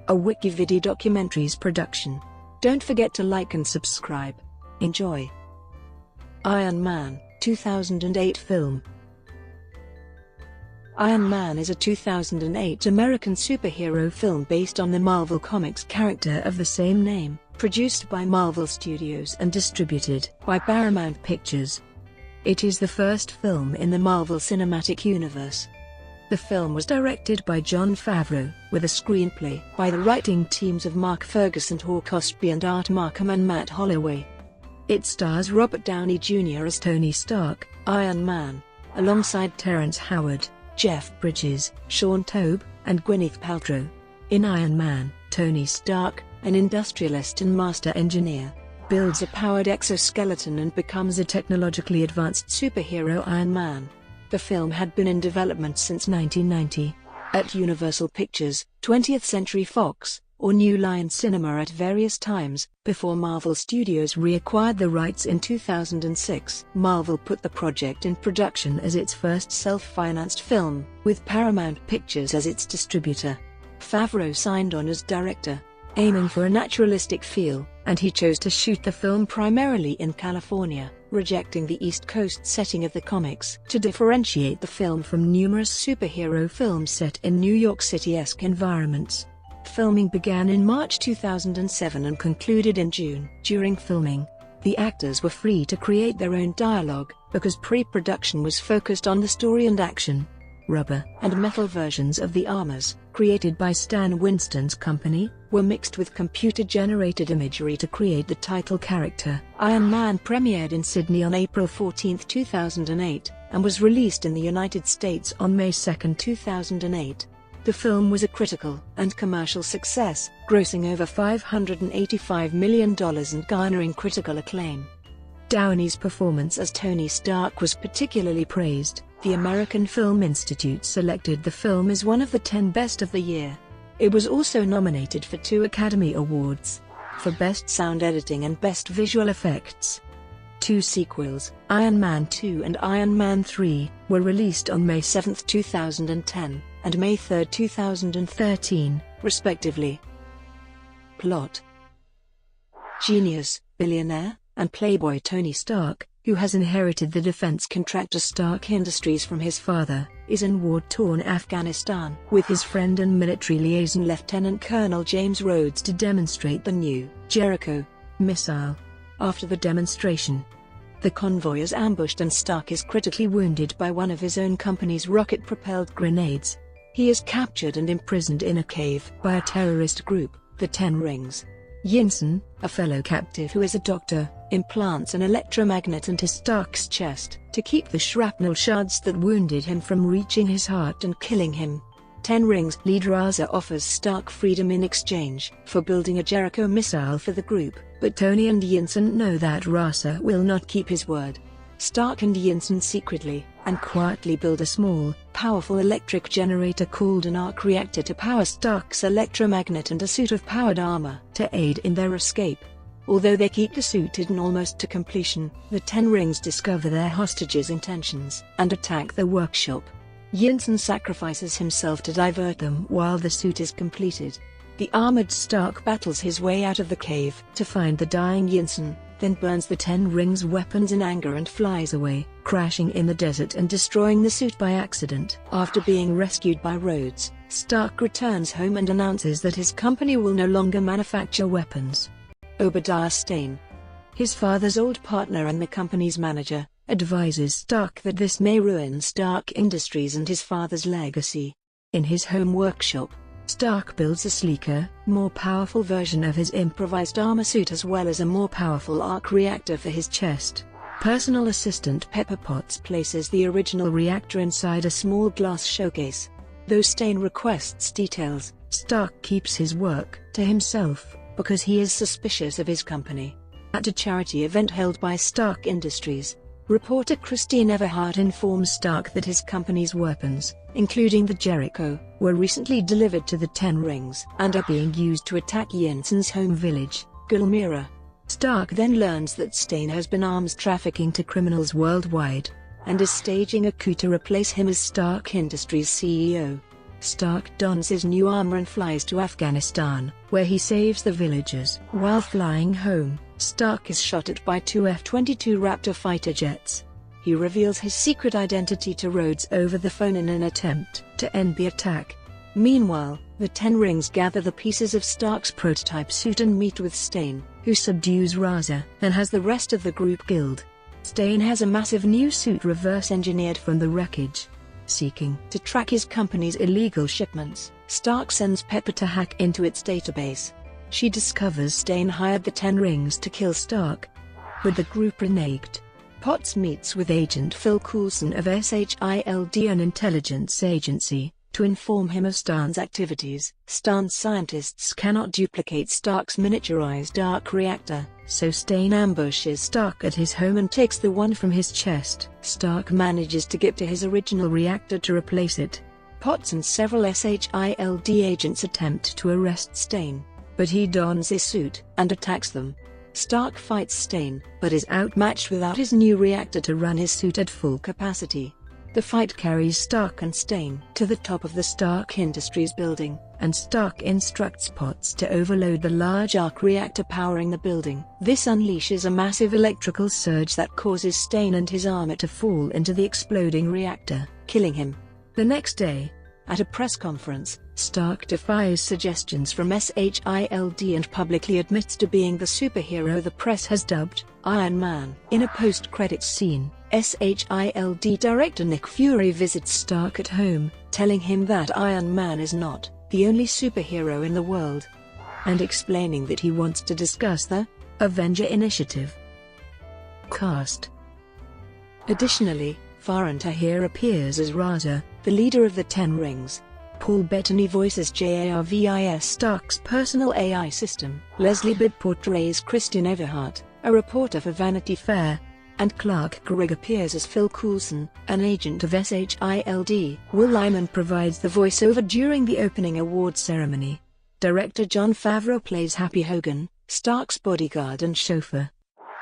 a WikiVidi Documentaries production. Don't forget to like and subscribe. Enjoy. Iron Man, 2008 film. Iron Man is a 2008 American superhero film based on the Marvel Comics character of the same name, produced by Marvel Studios and distributed by Paramount Pictures. It is the first film in the Marvel Cinematic Universe. The film was directed by Jon Favreau, with a screenplay by the writing teams of Fergus and Ostby and art Marcum and Matt Holloway. It stars Robert Downey Jr. as Tony Stark, Iron Man, alongside Terrence Howard, Jeff Bridges, Shaun Toub, and Gwyneth Paltrow. In Iron Man, Tony Stark, an industrialist and master engineer, builds a powered exoskeleton and becomes a technologically advanced superhero Iron Man. The film had been in development since 1990, at Universal Pictures, 20th Century Fox, or New Line Cinema at various times, before Marvel Studios reacquired the rights in 2006. Marvel put the project in production as its first self-financed film, with Paramount Pictures as its distributor. Favreau signed on as director, aiming for a naturalistic feel, and he chose to shoot the film primarily in California, rejecting the East Coast setting of the comics to differentiate the film from numerous superhero films set in New York City-esque environments. Filming began in March 2007 and concluded in June. During filming, the actors were free to create their own dialogue, because pre-production was focused on the story and action. Rubber and metal versions of the armors, created by Stan Winston's company, were mixed with computer-generated imagery to create the title character. Iron Man premiered in Sydney on April 14, 2008, and was released in the United States on May 2, 2008. The film was a critical and commercial success, grossing over $585 million and garnering critical acclaim. Downey's performance as Tony Stark was particularly praised. The American Film Institute selected the film as one of the 10 best of the year. It was also nominated for 2 Academy Awards, for Best Sound Editing and Best Visual Effects. 2 sequels, Iron Man 2 and Iron Man 3, were released on May 7, 2010, and May 3, 2013, respectively. Plot: genius, billionaire, and playboy Tony Stark, who has inherited the defense contractor Stark Industries from his father, is in war-torn Afghanistan with his friend and military liaison Lieutenant Colonel James Rhodes to demonstrate the new Jericho missile. After the demonstration, the convoy is ambushed and Stark is critically wounded by one of his own company's rocket-propelled grenades. He is captured and imprisoned in a cave by a terrorist group, the Ten Rings. Yinsen, a fellow captive who is a doctor, implants an electromagnet into Stark's chest to keep the shrapnel shards that wounded him from reaching his heart and killing him. Ten Rings leader Raza offers Stark freedom in exchange for building a Jericho missile for the group, but Tony and Yinsen know that Raza will not keep his word. Stark and Yinsen secretly and quietly build a small, powerful electric generator called an arc reactor to power Stark's electromagnet and a suit of powered armor to aid in their escape. Although they keep the suit hidden almost to completion, the Ten Rings discover their hostages' intentions and attack the workshop. Yinsen sacrifices himself to divert them while the suit is completed. The armored Stark battles his way out of the cave to find the dying Yinsen, then burns the Ten Rings' weapons in anger and flies away, crashing in the desert and destroying the suit by accident. After being rescued by Rhodes, Stark returns home and announces that his company will no longer manufacture weapons. Obadiah Stane, his father's old partner and the company's manager, advises Stark that this may ruin Stark Industries and his father's legacy. In his home workshop, Stark builds a sleeker, more powerful version of his improvised armor suit as well as a more powerful arc reactor for his chest. Personal assistant Pepper Potts places the original reactor inside a small glass showcase. Though Stane requests details, Stark keeps his work to himself, because he is suspicious of his company. At a charity event held by Stark Industries, reporter Christine Everhart informs Stark that his company's weapons, including the Jericho, were recently delivered to the Ten Rings and are being used to attack Yinsen's home village, Gulmira. Stark then learns that Stane has been arms trafficking to criminals worldwide, and is staging a coup to replace him as Stark Industries CEO. Stark dons his new armor and flies to Afghanistan, where he saves the villagers. While flying home, Stark is shot at by two F-22 Raptor fighter jets. He reveals his secret identity to Rhodes over the phone in an attempt to end the attack. Meanwhile, the Ten Rings gather the pieces of Stark's prototype suit and meet with Stain, who subdues Raza and has the rest of the group killed. Stain has a massive new suit reverse-engineered from the wreckage. Seeking to track his company's illegal shipments, Stark sends Pepper to hack into its database. She discovers Stain hired the Ten Rings to kill Stark. With the group reneged, Potts meets with Agent Phil Coulson of SHIELD, an intelligence agency, to inform him of Stan's activities. Stan's scientists cannot duplicate Stark's miniaturized arc reactor, so Stain ambushes Stark at his home and takes the one from his chest. Stark manages to get to his original reactor to replace it. Potts and several SHIELD agents attempt to arrest Stain, but he dons his suit and attacks them. Stark fights Stain, but is outmatched without his new reactor to run his suit at full capacity. The fight carries Stark and Stain to the top of the Stark Industries building, and Stark instructs Potts to overload the large arc reactor powering the building. This unleashes a massive electrical surge that causes Stain and his armor to fall into the exploding reactor, killing him. The next day, at a press conference, Stark defies suggestions from SHIELD and publicly admits to being the superhero the press has dubbed Iron Man. In a post-credits scene, SHIELD director Nick Fury visits Stark at home, telling him that Iron Man is not the only superhero in the world, and explaining that he wants to discuss the Avenger Initiative. Cast. Additionally, Farhan Tahir appears as Raza, the leader of the Ten Rings. Paul Bettany voices Jarvis, Stark's personal AI system. Leslie Bibb portrays Christian Everhart, a reporter for Vanity Fair, and Clark Gregg appears as Phil Coulson, an agent of SHIELD. Will Lyman provides the voiceover during the opening awards ceremony. Director Jon Favreau plays Happy Hogan, Stark's bodyguard and chauffeur.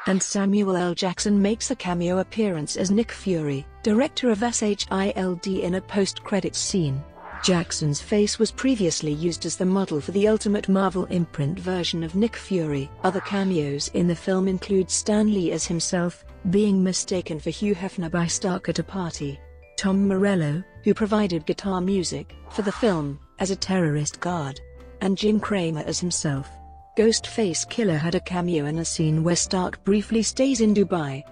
And Samuel L. Jackson makes a cameo appearance as Nick Fury, director of SHIELD, in a post-credits scene. Jackson's face was previously used as the model for the Ultimate Marvel imprint version of Nick Fury. Other cameos in the film include Stan Lee as himself, being mistaken for Hugh Hefner by Stark at a party. Tom Morello, who provided guitar music for the film, as a terrorist guard. And Jim Cramer as himself. Ghostface Killer had a cameo in a scene where Stark briefly stays in Dubai,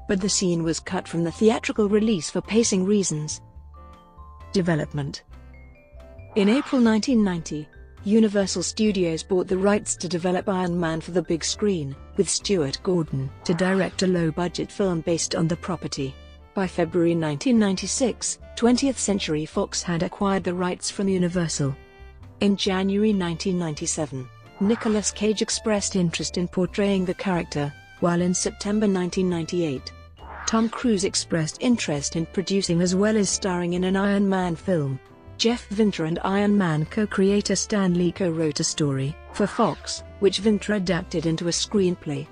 but the scene was cut from the theatrical release for pacing reasons. Development. In April 1990, Universal Studios bought the rights to develop Iron Man for the big screen, with Stuart Gordon to direct a low-budget film based on the property. By February 1996, 20th Century Fox had acquired the rights from Universal. In January 1997, Nicolas Cage expressed interest in portraying the character, while in September 1998, Tom Cruise expressed interest in producing as well as starring in an Iron Man film. Jeff Vinter and Iron Man co-creator Stan Lee co-wrote a story for Fox, which Vinter adapted into a screenplay.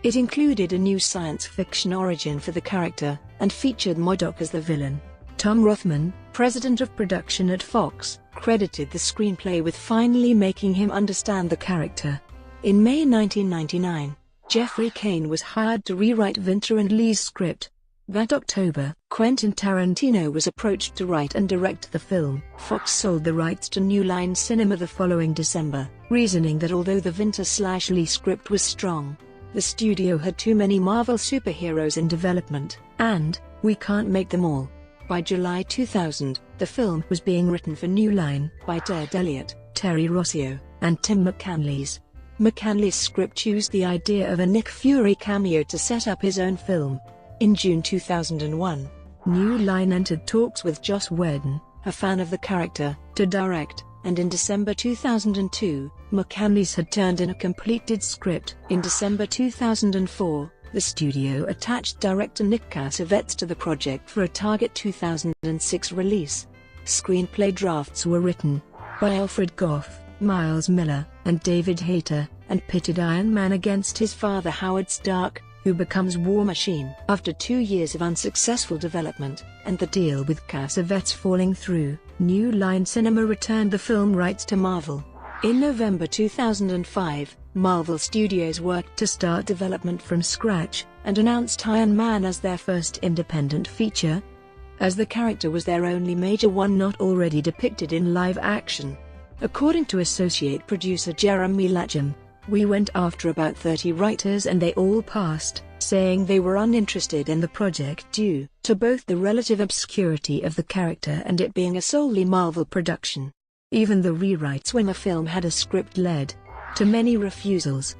It included a new science fiction origin for the character, and featured MODOK as the villain. Tom Rothman, president of production at Fox, credited the screenplay with finally making him understand the character. In May 1999, Jeffrey Kane was hired to rewrite Vinter and Lee's script. That October, Quentin Tarantino was approached to write and direct the film. Fox sold the rights to New Line Cinema the following December, reasoning that although the Vinter/Lee script was strong, the studio had too many Marvel superheroes in development, and, we can't make them all. By July 2000, the film was being written for New Line by Ted Elliott, Terry Rossio, and Tim McCanlies. McCanlies' script used the idea of a Nick Fury cameo to set up his own film. In June 2001, New Line entered talks with Joss Whedon, a fan of the character, to direct, and in December 2002, McCanlies had turned in a completed script. In December 2004, the studio attached director Nick Cassavetes to the project for a target 2006 release. Screenplay drafts were written by Alfred Goff, Miles Miller, and David Hayter, and pitted Iron Man against his father Howard Stark, who becomes War Machine. After 2 years of unsuccessful development, and the deal with Cassavetes falling through, New Line Cinema returned the film rights to Marvel. In November 2005, Marvel Studios worked to start development from scratch, and announced Iron Man as their first independent feature, as the character was their only major one not already depicted in live action. According to associate producer Jeremy Lacham, "We went after about 30 writers and they all passed, saying they were uninterested in the project due to both the relative obscurity of the character and it being a solely Marvel production. Even the rewrites when the film had a script led to many refusals."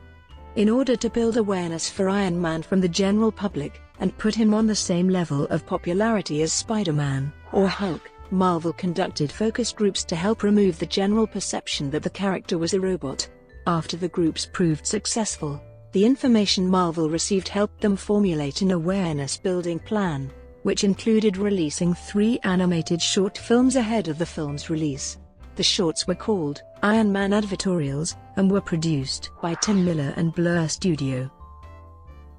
In order to build awareness for Iron Man from the general public, and put him on the same level of popularity as Spider-Man or Hulk, Marvel conducted focus groups to help remove the general perception that the character was a robot. After the groups proved successful, the information Marvel received helped them formulate an awareness-building plan, which included releasing 3 animated short films ahead of the film's release. The shorts were called Iron Man Advertorials, and were produced by Tim Miller and Blur Studio.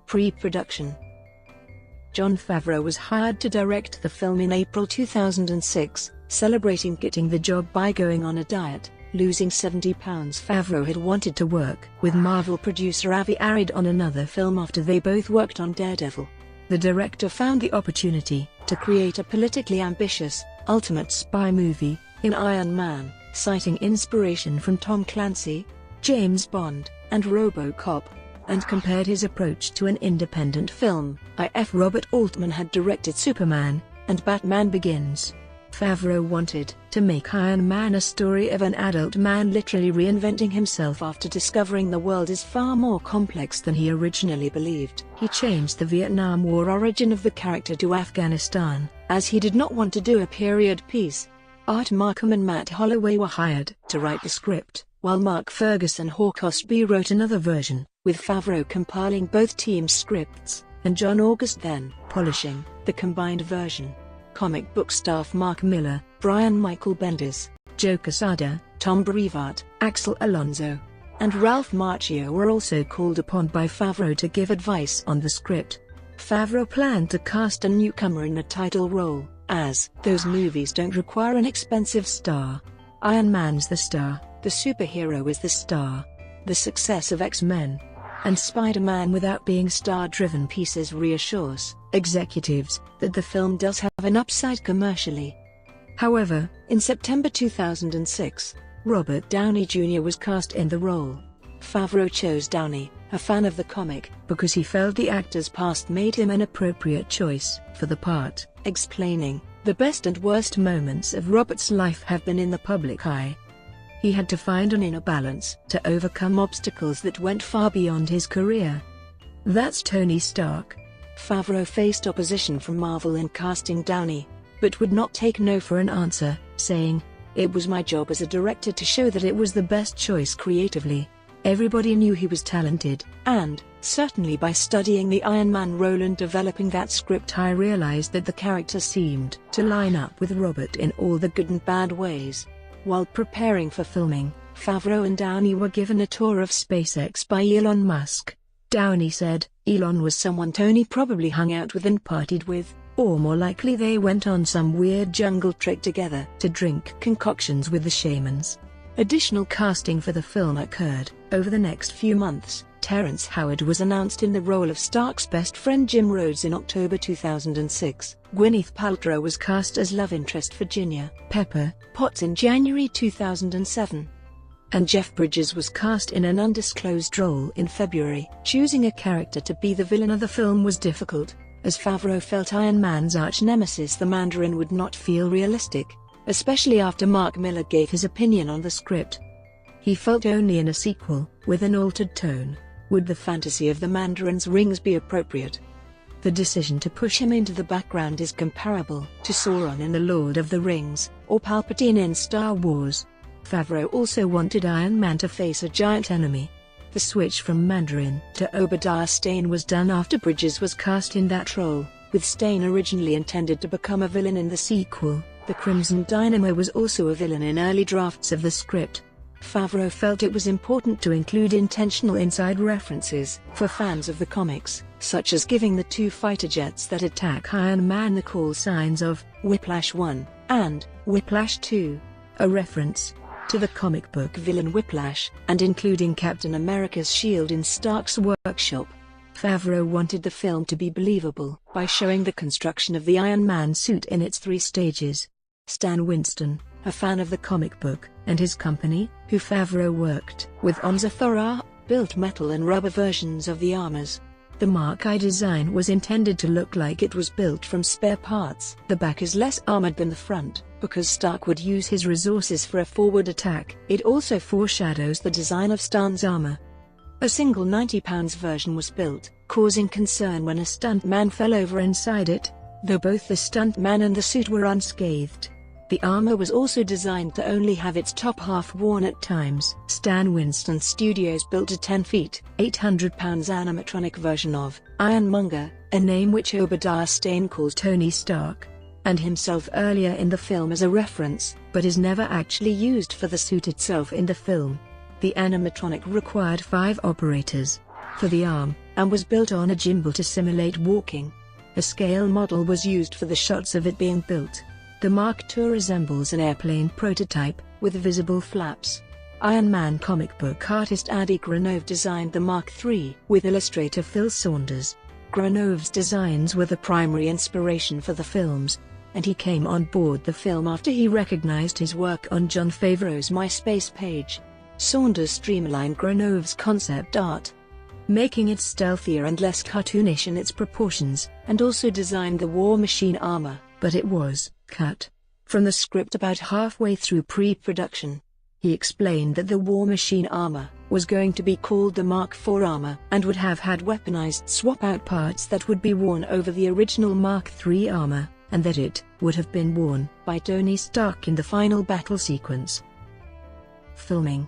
Pre-production. Jon Favreau was hired to direct the film in April 2006, celebrating getting the job by going on a diet, losing 70 pounds. Favreau had wanted to work with Marvel producer Avi Arad on another film after they both worked on Daredevil. The director found the opportunity to create a politically ambitious, ultimate spy movie in Iron Man, citing inspiration from Tom Clancy, James Bond, and RoboCop, and compared his approach to an independent film. Robert Altman had directed Superman and Batman Begins. Favreau wanted to make Iron Man a story of an adult man literally reinventing himself after discovering the world is far more complex than he originally believed. He changed the Vietnam War origin of the character to Afghanistan, as he did not want to do a period piece. Art Marcum and Matt Holloway were hired to write the script, while Fergus and Ostby wrote another version, with Favreau compiling both teams' scripts, and John August then polishing the combined version. Comic book staff Mark Miller, Brian Michael Bendis, Joe Quesada, Tom Brevoort, Axel Alonso, and Ralph Macchio were also called upon by Favreau to give advice on the script. Favreau planned to cast a newcomer in the title role, as those movies don't require an expensive star. Iron Man's the star, the superhero is the star. The success of X-Men and Spider-Man without being star-driven pieces reassures executives that the film does have an upside commercially. However, in September 2006, Robert Downey Jr. was cast in the role. Favreau chose Downey, a fan of the comic, because he felt the actor's past made him an appropriate choice for the part, explaining, "The best and worst moments of Robert's life have been in the public eye. He had to find an inner balance to overcome obstacles that went far beyond his career. That's Tony Stark." Favreau faced opposition from Marvel in casting Downey, but would not take no for an answer, saying, "It was my job as a director to show that it was the best choice creatively. Everybody knew he was talented, and, certainly by studying the Iron Man role and developing that script I realized that the character seemed to line up with Robert in all the good and bad ways." While preparing for filming, Favreau and Downey were given a tour of SpaceX by Elon Musk. Downey said, "Elon was someone Tony probably hung out with and partied with, or more likely they went on some weird jungle trek together to drink concoctions with the shamans." Additional casting for the film occurred over the next few months. Terrence Howard was announced in the role of Stark's best friend Jim Rhodes in October 2006. Gwyneth Paltrow was cast as love interest Virginia Pepper Potts in January 2007. And Jeff Bridges was cast in an undisclosed role in February. Choosing a character to be the villain of the film was difficult, as Favreau felt Iron Man's arch-nemesis the Mandarin would not feel realistic, especially after Mark Miller gave his opinion on the script. He felt only in a sequel, with an altered tone, would the fantasy of the Mandarin's rings be appropriate. The decision to push him into the background is comparable to Sauron in The Lord of the Rings, or Palpatine in Star Wars. Favreau also wanted Iron Man to face a giant enemy. The switch from Mandarin to Obadiah Stane was done after Bridges was cast in that role, with Stane originally intended to become a villain in the sequel. The Crimson Dynamo was also a villain in early drafts of the script. Favreau felt it was important to include intentional inside references for fans of the comics, such as giving the two fighter jets that attack Iron Man the call signs of Whiplash 1 and Whiplash 2, a reference to the comic book villain Whiplash, and including Captain America's shield in Stark's workshop. Favreau wanted the film to be believable by showing the construction of the Iron Man suit in its 3 stages. Stan Winston, a fan of the comic book, and his company, who Favreau worked with on Zathura, built metal and rubber versions of the armors. The Mark I design was intended to look like it was built from spare parts. The back is less armored than the front, because Stark would use his resources for a forward attack. It also foreshadows the design of Stan's armor. A single 90-pound version was built, causing concern when a stuntman fell over inside it, though both the stuntman and the suit were unscathed. The armor was also designed to only have its top half worn at times. Stan Winston Studios built a 10 feet, 800 pounds animatronic version of Ironmonger, a name which Obadiah Stane calls Tony Stark, and himself earlier in the film as a reference, but is never actually used for the suit itself in the film. The animatronic required 5 operators for the arm, and was built on a gimbal to simulate walking. A scale model was used for the shots of it being built. The Mark II resembles an airplane prototype, with visible flaps. Iron Man comic book artist Adi Granov designed the Mark III with illustrator Phil Saunders. Granov's designs were the primary inspiration for the films, and he came on board the film after he recognized his work on Jon Favreau's MySpace page. Saunders streamlined Granov's concept art, making it stealthier and less cartoonish in its proportions, and also designed the War Machine armor, but it was cut from the script about halfway through pre-production. He explained that the War Machine armor was going to be called the Mark IV armor and would have had weaponized swap-out parts that would be worn over the original Mark III armor, and that it would have been worn by Tony Stark in the final battle sequence. Filming.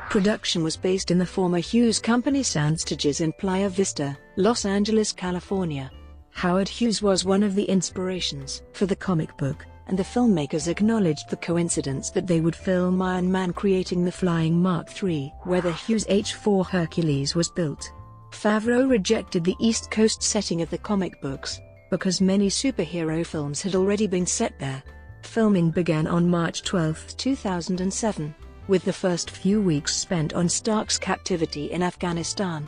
Production was based in the former Hughes Company soundstages in Playa Vista, Los Angeles, California. Howard Hughes was one of the inspirations for the comic book, and the filmmakers acknowledged the coincidence that they would film Iron Man creating the flying Mark III, where the Hughes H-4 Hercules was built. Favreau rejected the East Coast setting of the comic books, because many superhero films had already been set there. Filming began on March 12, 2007, with the first few weeks spent on Stark's captivity in Afghanistan.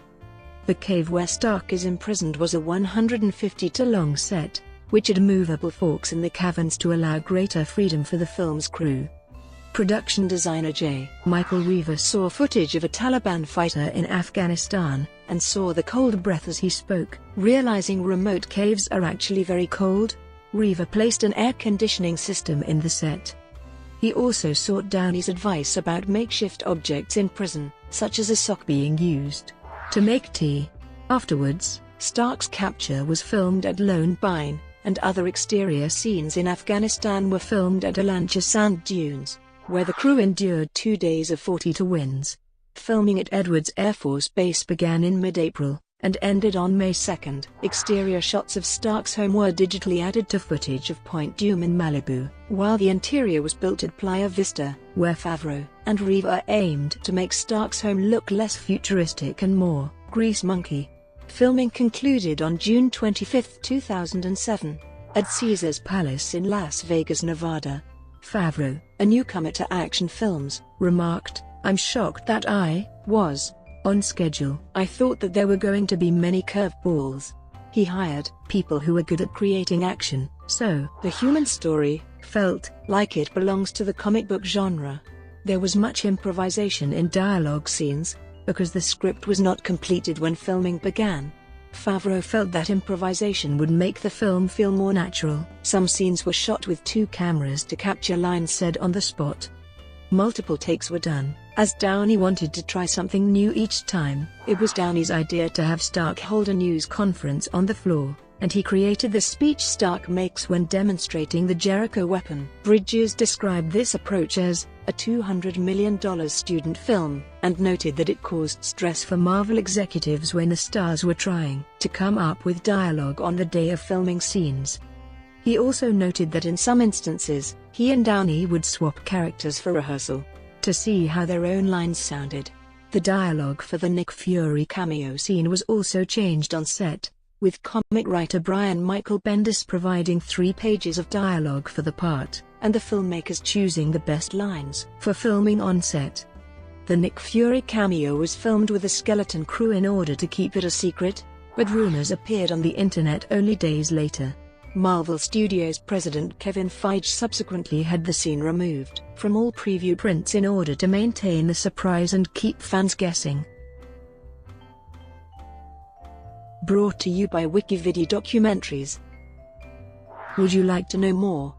The cave where Stark is imprisoned was a 150-ton-long set, which had movable forks in the caverns to allow greater freedom for the film's crew. Production designer J. Michael Reaver saw footage of a Taliban fighter in Afghanistan, and saw the cold breath as he spoke, realizing remote caves are actually very cold. Reaver placed an air conditioning system in the set. He also sought Downey's advice about makeshift objects in prison, such as a sock being used to make tea. Afterwards, Stark's capture was filmed at Lone Pine, and other exterior scenes in Afghanistan were filmed at Alancha sand dunes, where the crew endured 2 days of 42 winds. Filming at Edwards Air Force Base began in mid-April, and ended on May 2. Exterior shots of Stark's home were digitally added to footage of Point Dume in Malibu, while the interior was built at Playa Vista, where Favreau and Reaver aimed to make Stark's home look less futuristic and more Grease Monkey. Filming concluded on June 25, 2007, at Caesars Palace in Las Vegas, Nevada. Favreau, a newcomer to action films, remarked, "I'm shocked that I was on schedule. I thought that there were going to be many curveballs." He hired people who were good at creating action, so the human story felt like it belongs to the comic book genre. There was much improvisation in dialogue scenes, because the script was not completed when filming began. Favreau felt that improvisation would make the film feel more natural. Some scenes were shot with 2 cameras to capture lines said on the spot. Multiple takes were done, as Downey wanted to try something new each time. It was Downey's idea to have Stark hold a news conference on the floor, and he created the speech Stark makes when demonstrating the Jericho weapon. Bridges described this approach as a $200 million student film, and noted that it caused stress for Marvel executives when the stars were trying to come up with dialogue on the day of filming scenes. He also noted that in some instances, he and Downey would swap characters for rehearsal, to see how their own lines sounded. The dialogue for the Nick Fury cameo scene was also changed on set, with comic writer Brian Michael Bendis providing 3 pages of dialogue for the part, and the filmmakers choosing the best lines for filming on set. The Nick Fury cameo was filmed with a skeleton crew in order to keep it a secret, but rumors appeared on the internet only days later. Marvel Studios president Kevin Feige subsequently had the scene removed from all preview prints in order to maintain the surprise and keep fans guessing. Brought to you by WikiVidi Documentaries. Would you like to know more?